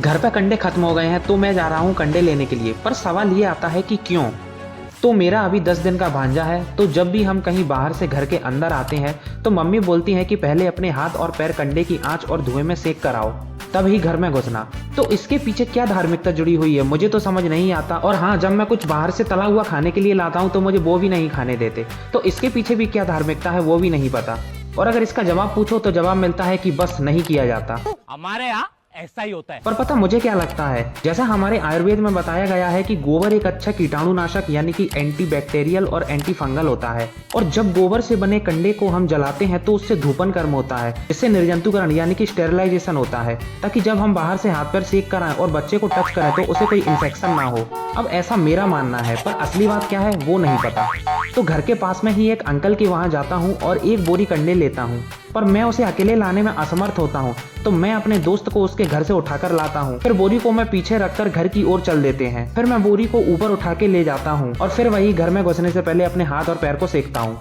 घर पे कंडे खत्म हो गए हैं तो मैं जा रहा हूँ कंडे लेने के लिए। पर सवाल ये आता है कि क्यों। तो मेरा अभी 10 दिन का भांजा है, तो जब भी हम कहीं बाहर से घर के अंदर आते हैं तो मम्मी बोलती है कि पहले अपने हाथ और पैर कंडे की आंच और धुएं में सेक कर आओ, तब ही घर में घुसना। तो इसके पीछे क्या धार्मिकता जुड़ी हुई है मुझे तो समझ नहीं आता। और हाँ, जब मैं कुछ बाहर से तला हुआ खाने के लिए लाता हूँ तो मुझे वो भी नहीं खाने देते। तो इसके पीछे भी क्या धार्मिकता है वो भी नहीं पता। और अगर इसका जवाब पूछो तो जवाब मिलता है कि बस नहीं किया जाता। हमारे यहाँ ऐसा ही होता है। पर पता मुझे क्या लगता है, जैसा हमारे आयुर्वेद में बताया गया है कि गोबर एक अच्छा कीटाणुनाशक यानी कि एंटी बैक्टीरियल और एंटी फंगल होता है। और जब गोबर से बने कंडे को हम जलाते हैं तो उससे धूपन कर्म होता है, इससे निर्जंतुकरण यानी कि स्टेरिलाइजेशन होता है, ताकि जब हम बाहर से हाथ पैर सेक कर आए और बच्चे को टच करें तो उसे कोई इन्फेक्शन ना हो। अब ऐसा मेरा मानना है, पर असली बात क्या है वो नहीं पता। तो घर के पास में ही एक अंकल के वहाँ जाता हूँ और एक बोरी कंडे लेता हूँ, पर मैं उसे अकेले लाने में असमर्थ होता हूँ। तो मैं अपने दोस्त को उसके घर से उठाकर लाता हूँ, फिर बोरी को मैं पीछे रखकर घर की ओर चल देते हैं। फिर मैं बोरी को ऊपर उठा के ले जाता हूँ और फिर वही घर में घुसने से पहले अपने हाथ और पैर को सेकता हूँ।